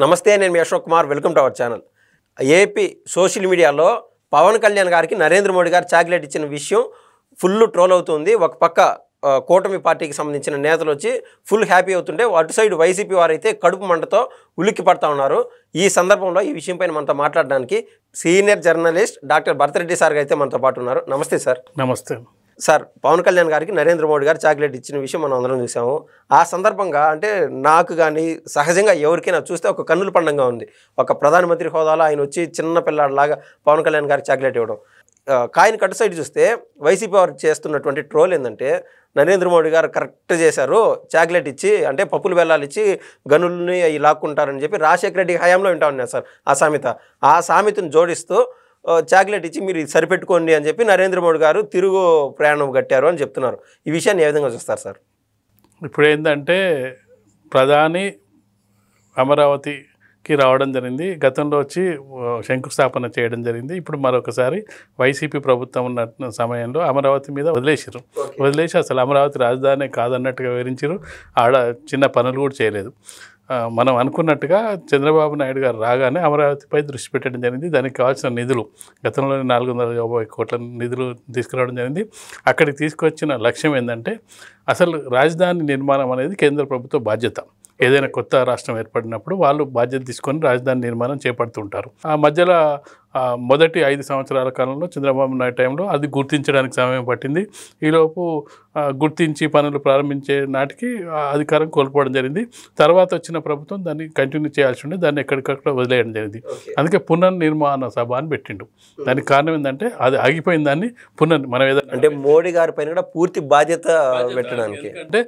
నమస్తే, నేను మీ Ashok Kumar. Welcome to our channel. AP social మీడియాలో పవన్ కళ్యాణ్ గారికి నరేంద్ర మోడీ గారు చాక్లెట్ ఇచ్చిన విషయం ఫుల్ ట్రోల్ అవుతుంది. ఒక పక్క కూటమి పార్టీకి సంబంధించిన నేతలు వచ్చి ఫుల్ హ్యాపీ అవుతుంటే, అటు సైడ్ వైసీపీ వారైతే కడుపు మంటతో ఉలిక్కి పడతా ఉన్నారు. ఈ సందర్భంలో ఈ విషయంపైన మనతో మాట్లాడడానికి senior journalist doctor Bharath Reddy sir అయితే మనతో పాటు ఉన్నారు. నమస్తే సార్. నమస్తే సార్. పవన్ కళ్యాణ్ గారికి నరేంద్ర మోడీ గారు చాక్లెట్ ఇచ్చిన విషయం మనం అందరం చూసాము. ఆ సందర్భంగా అంటే నాకు కానీ సహజంగా ఎవరికైనా చూస్తే ఒక కన్నుల పండుగగా ఉంది. ఒక ప్రధానమంత్రి హోదాలో ఆయన వచ్చి చిన్న పిల్లాడిలాగా పవన్ కళ్యాణ్ గారికి చాక్లెట్ ఇవ్వడం. కాయని కట్టు సైడ్ చూస్తే వైసీపీ వారు చేస్తున్నటువంటి ట్రోల్ ఏంటంటే, నరేంద్ర మోడీ గారు కరెక్ట్ చేశారు, చాక్లెట్ ఇచ్చి అంటే పప్పులు బెల్లాలు ఇచ్చి గనుల్ని అవి లాక్కుంటారని చెప్పి రాజశేఖర రెడ్డి హయాంలో వింటా ఉన్నారు సార్. ఆ సామెతను జోడిస్తూ చాక్లెట్ ఇచ్చి మీరు ఇది సరిపెట్టుకోండి అని చెప్పి నరేంద్ర మోడీ గారు తిరుగు ప్రయాణం కట్టారు అని చెప్తున్నారు. ఈ విషయాన్ని ఏ విధంగా చూస్తారు సార్? ఇప్పుడు ఏంటంటే, ప్రధాని అమరావతికి రావడం జరిగింది. గతంలో వచ్చి శంకుస్థాపన చేయడం జరిగింది. ఇప్పుడు మరొకసారి వైసీపీ ప్రభుత్వం ఉన్న సమయంలో అమరావతి మీద వదిలేసి అసలు అమరావతి రాజధాని కాదన్నట్టుగా వివరించారు. ఆడ చిన్న పనులు కూడా చేయలేదు. మనం అనుకున్నట్టుగా చంద్రబాబు నాయుడు గారు రాగానే అమరావతిపై దృష్టి పెట్టడం జరిగింది. దానికి కావాల్సిన నిధులు గతంలోనే 450 కోట్ల నిధులు తీసుకురావడం జరిగింది. అక్కడికి తీసుకొచ్చిన లక్ష్యం ఏంటంటే, అసలు రాజధాని నిర్మాణం అనేది కేంద్ర ప్రభుత్వ బాధ్యత. ఏదైనా కొత్త రాష్ట్రం ఏర్పడినప్పుడు వాళ్ళు బాధ్యత తీసుకొని రాజధాని నిర్మాణం చేపడుతుంటారు. ఆ మధ్యలో మొదటి 5 సంవత్సరాల కాలంలో చంద్రబాబు నాయుడు టైంలో అది గుర్తించడానికి సమయం పట్టింది. ఈలోపు గుర్తించి పనులు ప్రారంభించే నాటికి అధికారం కోల్పోవడం జరిగింది. తర్వాత వచ్చిన ప్రభుత్వం దాన్ని కంటిన్యూ చేయాల్సి ఉండే, దాన్ని ఎక్కడికక్కడ వదిలేయడం జరిగింది. అందుకే పునర్నిర్మాణ సభ అని పెట్టిండు. దానికి కారణం ఏంటంటే, అది ఆగిపోయిన దాన్ని మనం ఏదైనా అంటే మోడీ గారి పైన కూడా పూర్తి బాధ్యత పెట్టడానికి. అంటే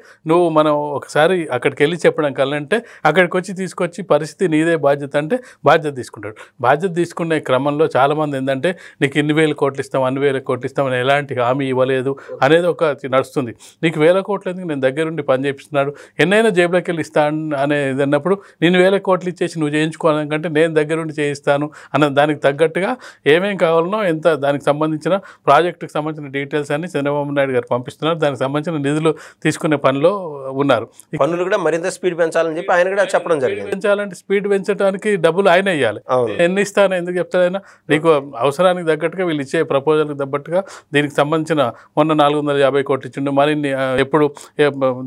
మనం ఒకసారి అక్కడికి వెళ్ళి చెప్పడం కల్లంటే, అక్కడికి వచ్చి తీసుకొచ్చి పరిస్థితి నీదే బాధ్యత అంటే బాధ్యత తీసుకుంటాడు. బాధ్యత తీసుకునే క్రమంలో చాలామంది ఏంటంటే, నీకు 2,000 కోట్లు ఇస్తాం, 2,000 కోట్లు ఇస్తామని ఎలాంటి హామీ ఇవ్వలేదు అనేది ఒక నడుస్తుంది. నీకు 1,000 కోట్లు ఎందుకు, నేను దగ్గరుండి పని చేపిస్తున్నాడు, ఎన్నైనా జేబులోకి వెళ్ళి ఇస్తాను అనేది అన్నప్పుడు, నేను 1,000 కోట్లు ఇచ్చేసి నువ్వు చేయించుకోవాలంటే నేను దగ్గరుండి చేయిస్తాను అన్న దానికి తగ్గట్టుగా ఏమేం కావాలనో ఎంత దానికి సంబంధించిన ప్రాజెక్టుకి సంబంధించిన డీటెయిల్స్ అన్ని చంద్రబాబు నాయుడు గారు పంపిస్తున్నారు. దానికి సంబంధించిన నిధులు తీసుకునే పనిలో ఉన్నారు. పనులు కూడా మరింత స్పీడ్ పెంచాలని చెప్పి ఆయన కూడా చెప్పడం జరిగింది. పెంచాలంటే స్పీడ్ పెంచడానికి డబ్బులు ఆయన ఇవ్వాలి. ఎన్ని ఇస్తాను ఎందుకు చెప్తాడైనా, నీకు అవసరానికి తగ్గట్టుగా వీళ్ళు ఇచ్చే ప్రపోజల్కి తగ్గట్టుగా దీనికి సంబంధించిన మొన్న 450 కోట్లు ఇచ్చిండు. మరిన్ని ఎప్పుడు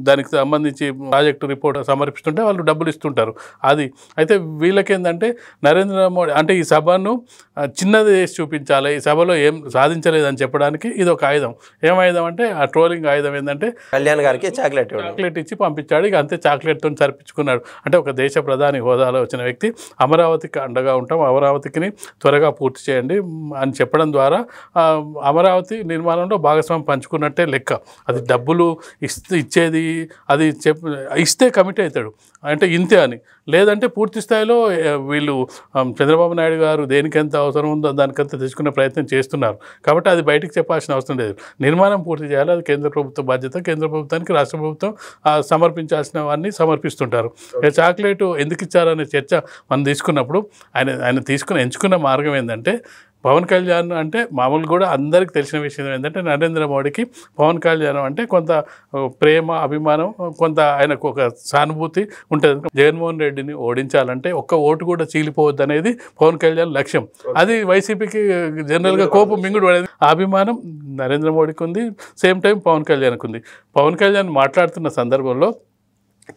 దానికి సంబంధించి ప్రాజెక్టు రిపోర్ట్ సమర్పిస్తుంటే వాళ్ళు డబ్బులు ఇస్తుంటారు. అది అయితే వీళ్ళకేందంటే, నరేంద్ర మోడీ అంటే ఈ సభను చిన్నది చేసి చూపించాలి, ఈ సభలో ఏం సాధించలేదని చెప్పడానికి ఇది ఒక ఆయుధం. ఏం ఆయుధం అంటే, ఆ ట్రోలింగ్ ఆయుధం ఏంటంటే, కళ్యాణ్ గారికి చాక్లెట్ ఇచ్చి పంపించాడు. ఇక అంతే, చాక్లెట్తో సరిపించుకున్నాడు. అంటే ఒక దేశ ప్రధాని హోదాలో వచ్చిన వ్యక్తి అమరావతికి అండగా ఉంటాం, అమరావతికి త్వరగా పూర్తి చేయండి అని చెప్పడం ద్వారా అమరావతి నిర్మాణంలో భాగస్వామ్యం పంచుకున్నట్టే లెక్క. అది డబ్బులు ఇచ్చేది అది ఇస్తే కమిట్ అవుతాడు అంటే ఇంతే అని, లేదంటే పూర్తి స్థాయిలో వీళ్ళు చంద్రబాబు నాయుడు గారు దేనికి ఎంత అవసరం ఉందో దానికంతా తెచ్చుకునే ప్రయత్నం చేస్తున్నారు. కాబట్టి అది బయటికి చెప్పాల్సిన అవసరం లేదు. నిర్మాణం పూర్తి చేయాలి, అది కేంద్ర ప్రభుత్వ బాధ్యత. కేంద్ర ప్రభుత్వానికి రాష్ట్ర ప్రభుత్వం సమర్పించాల్సినవన్నీ సమర్పిస్తుంటారు. చాక్లెట్ ఎందుకు ఇచ్చారనే చర్చ మనం తీసుకున్నప్పుడు ఆయన ఎంచుకున్న మార్గం ఏంటంటే, పవన్ కళ్యాణ్ అంటే మామూలు కూడా అందరికీ తెలిసిన విషయం ఏంటంటే, నరేంద్ర మోడీకి పవన్ కళ్యాణ్ అంటే కొంత ప్రేమ, అభిమానం, కొంత ఆయనకు ఒక సానుభూతి ఉంటుంది. జగన్మోహన్ రెడ్డిని ఓడించాలంటే ఒక్క ఓటు కూడా చీలిపోవద్దు అనేది పవన్ కళ్యాణ్ లక్ష్యం. అది వైసీపీకి జనరల్గా కోపం మింగుడు పడేది. అభిమానం నరేంద్ర మోడీకి ఉంది, సేమ్ టైం పవన్ కళ్యాణ్కి ఉంది. పవన్ కళ్యాణ్ మాట్లాడుతున్న సందర్భంలో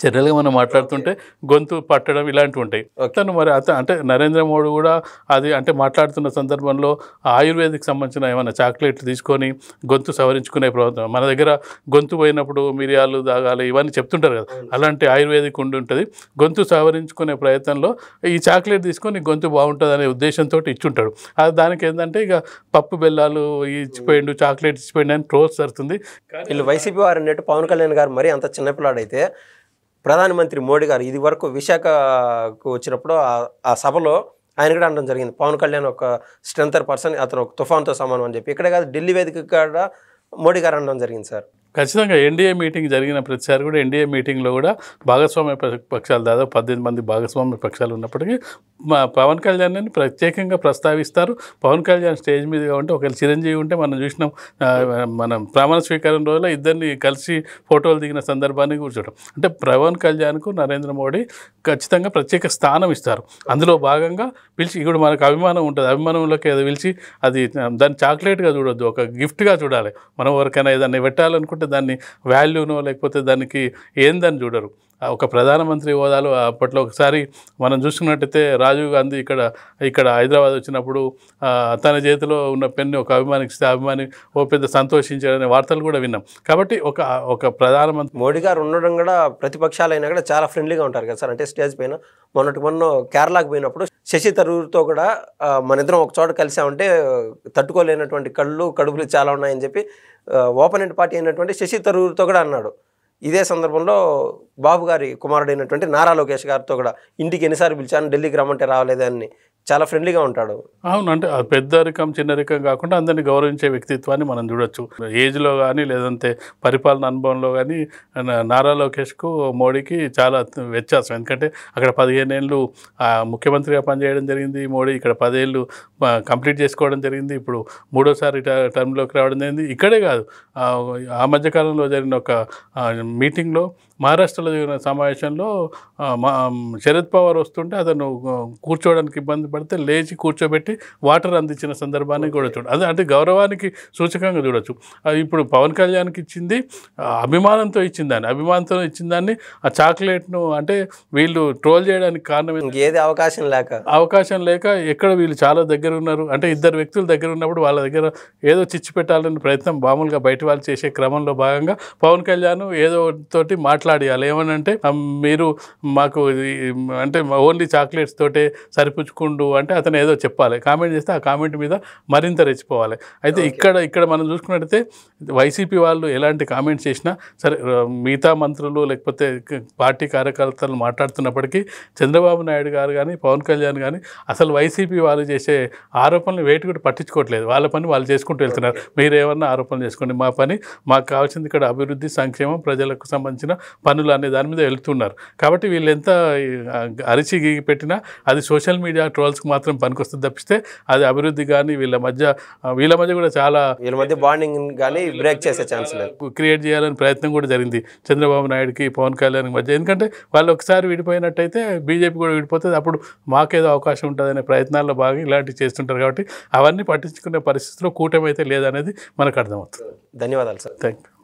జనరల్గా మనం మాట్లాడుతుంటే గొంతు పట్టడం ఇలాంటివి ఉంటాయి. తను మరి అంటే నరేంద్ర మోడీ కూడా అది అంటే మాట్లాడుతున్న సందర్భంలో ఆయుర్వేదిక్ సంబంధించిన ఏమైనా చాక్లెట్లు తీసుకొని గొంతు సవరించుకునే ప్రయత్నం, మన దగ్గర గొంతు పోయినప్పుడు మిరియాలు తాగాలి ఇవన్నీ చెప్తుంటారు కదా, అలాంటి ఆయుర్వేదిక్ ఉండి గొంతు సవరించుకునే ప్రయత్నంలో ఈ చాక్లెట్ తీసుకొని గొంతు బాగుంటుంది అనే ఉద్దేశంతో ఇచ్చుంటాడు. అది దానికి ఏంటంటే, ఇక పప్పు బెల్లాలు ఇచ్చిపోయిండు, చాక్లెట్ ఇచ్చిపోయిండు అని ట్రోల్స్ జరుగుతుంది. వీళ్ళు వైసీపీ వారు అన్నట్టు పవన్ కళ్యాణ్ గారు మరి అంత చిన్నపిల్లాడైతే, ప్రధానమంత్రి మోడీ గారు ఇది వరకు విశాఖకు వచ్చినప్పుడు ఆ సభలో ఆయన కూడా అనడం జరిగింది, పవన్ కళ్యాణ్ ఒక స్ట్రెంతర్ పర్సన్, అతను ఒక తుఫాన్తో సమానం అని చెప్పి. ఇక్కడ కాదు, ఢిల్లీ వేదిక కూడా మోడీ గారు అనడం జరిగింది సార్. ఖచ్చితంగా ఎన్డీఏ మీటింగ్ జరిగిన ప్రతిసారి కూడా ఎన్డీఏ మీటింగ్లో కూడా భాగస్వామ్య పక్షాలు దాదాపు 18 మంది భాగస్వామ్య పక్షాలు ఉన్నప్పటికీ మా పవన్ కళ్యాణ్ అని ప్రత్యేకంగా ప్రస్తావిస్తారు. పవన్ కళ్యాణ్ స్టేజ్ మీదుగా ఉంటే ఒకవేళ చిరంజీవి ఉంటే మనం చూసినాం, మనం ప్రమాణ స్వీకారం రోజులో ఇద్దరిని కలిసి ఫోటోలు దిగిన సందర్భాన్ని కూర్చోవడం. అంటే పవన్ కళ్యాణ్కు నరేంద్ర మోడీ ఖచ్చితంగా ప్రత్యేక స్థానం ఇస్తారు. అందులో భాగంగా పిలిచి ఇప్పుడు మనకు అభిమానం ఉంటుంది, అభిమానంలోకి ఏదో పిలిచి అది దాన్ని చాక్లెట్గా చూడొద్దు, ఒక గిఫ్ట్గా చూడాలి. మనం ఎవరికైనా ఏదైనా పెట్టాలనుకుంటే దాన్ని వాల్యూనో లేకపోతే దానికి ఏందని చూడరు. ఒక ప్రధానమంత్రి హోదాలో అప్పట్లో ఒకసారి మనం చూసుకున్నట్టయితే రాజీవ్ గాంధీ ఇక్కడ హైదరాబాద్ వచ్చినప్పుడు తన చేతిలో ఉన్న పెన్ను ఒక అభిమానికి ఇస్తే అభిమాని ఓ పెద్ద సంతోషించాడనే వార్తలు కూడా విన్నాం. కాబట్టి ఒక ప్రధానమంత్రి మోడీ గారు ఉండడం కూడా ప్రతిపక్షాలైనా కూడా చాలా ఫ్రెండ్లీగా ఉంటారు కదా సార్. అంటే స్టేజ్ పైన మొన్న కేరళకు పోయినప్పుడు శశి తరూర్తో కూడా మన ఇద్దరం ఒక చోట కలిసామంటే తట్టుకోలేనటువంటి కడుపులు చాలా ఉన్నాయని చెప్పి ఓపెనెంట్ పార్టీ అయినటువంటి శశి తరూర్తో కూడా అన్నాడు. ఇదే సందర్భంలో బాబు గారి కుమారుడైనటువంటి నారా లోకేష్ గారితో కూడా ఇంటికి ఎన్నిసార్లు పిలిచాను, ఢిల్లీకి రమ్మంటే రాలేదని చాలా ఫ్రెండ్లీగా ఉంటాడు. అవును, అంటే పెద్దరికం చిన్నరికం కాకుండా అందరినీ గౌరవించే వ్యక్తిత్వాన్ని మనం చూడొచ్చు. ఏజ్లో కానీ లేదంటే పరిపాలన అనుభవంలో కానీ నారా లోకేష్కు మోడీకి చాలా వ్యత్యాసం. ఎందుకంటే అక్కడ 15 ఏళ్ళు ముఖ్యమంత్రిగా పనిచేయడం జరిగింది మోడీ, ఇక్కడ 10 ఏళ్ళు కంప్లీట్ చేసుకోవడం జరిగింది, ఇప్పుడు 3వ టర్మ్లోకి రావడం జరిగింది. ఇక్కడే కాదు, ఆ మధ్యకాలంలో జరిగిన ఒక మీటింగ్లో మహారాష్ట్రలో జరిగిన సమావేశంలో శరద్ పవార్ వస్తుంటే అతను కూర్చోవడానికి ఇబ్బంది పడితే లేచి కూర్చోబెట్టి వాటర్ అందించిన సందర్భాన్ని కూడా చూడ అంటే గౌరవానికి సూచకంగా చూడొచ్చు. ఇప్పుడు పవన్ కళ్యాణ్కి ఇచ్చింది అభిమానంతో ఇచ్చిన దాన్ని ఆ చాక్లెట్ను అంటే వీళ్ళు ట్రోల్ చేయడానికి కారణం ఏది అవకాశం లేక ఎక్కడ వీళ్ళు చాలా దగ్గర ఉన్నారు. అంటే ఇద్దరు వ్యక్తులు దగ్గర ఉన్నప్పుడు వాళ్ళ దగ్గర ఏదో చిచ్చు పెట్టాలని ప్రయత్నం మామూలుగా బయట వాళ్ళు చేసే క్రమంలో భాగంగా పవన్ కళ్యాణ్ ఏదో తోటి మాట్లాడియాలి. ఏమనంటే మీరు మాకు అంటే ఓన్లీ చాక్లెట్స్ తోటే సరిపుచ్చుకుంటూ అంటే అతను ఏదో చెప్పాలి, కామెంట్ చేస్తే ఆ కామెంట్ మీద మరింత రెచ్చిపోవాలి. అయితే ఇక్కడ మనం చూసుకున్నట్టయితే వైసీపీ వాళ్ళు ఎలాంటి కామెంట్స్ చేసినా సరే, మిగతా మంత్రులు లేకపోతే పార్టీ కార్యకర్తలు మాట్లాడుతున్నప్పటికీ చంద్రబాబు నాయుడు గారు కానీ పవన్ కళ్యాణ్ కానీ అసలు వైసీపీ వాళ్ళు చేసే ఆరోపణలు వేటి కూడా పట్టించుకోవట్లేదు. వాళ్ళ పని వాళ్ళు చేసుకుంటూ వెళ్తున్నారు. మీరు ఏమన్నా ఆరోపణలు చేసుకోండి, మా పని మాకు కావాల్సింది ఇక్కడ అభివృద్ధి, సంక్షేమం, ప్రజలకు సంబంధించిన పనులు అనే దాని మీద వెళ్తున్నారు. కాబట్టి వీళ్ళు ఎంత అరిచి గీగి పెట్టినా అది సోషల్ మీడియా ట్రోల్స్కి మాత్రం పనికొస్తుంది తప్పిస్తే అది అభివృద్ధి కానీ వీళ్ళ మధ్య కూడా చాలా బాండింగ్ కానీ బ్రేక్ చేసే ఛాన్స్ లేదు, క్రియేట్ చేయాలని ప్రయత్నం కూడా జరిగింది చంద్రబాబు నాయుడుకి పవన్ కళ్యాణ్ మధ్య. ఎందుకంటే వాళ్ళు ఒకసారి విడిపోయినట్టయితే బీజేపీ కూడా విడిపోతుంది, అప్పుడు మాకేదో అవకాశం ఉంటుందనే ప్రయత్నాల్లో బాగా ఇలాంటివి చేస్తుంటారు. కాబట్టి అవన్నీ పట్టించుకునే పరిస్థితిలో కూటమి అయితే లేదనేది మనకు అర్థమవుతుంది. ధన్యవాదాలు సార్. Thank you.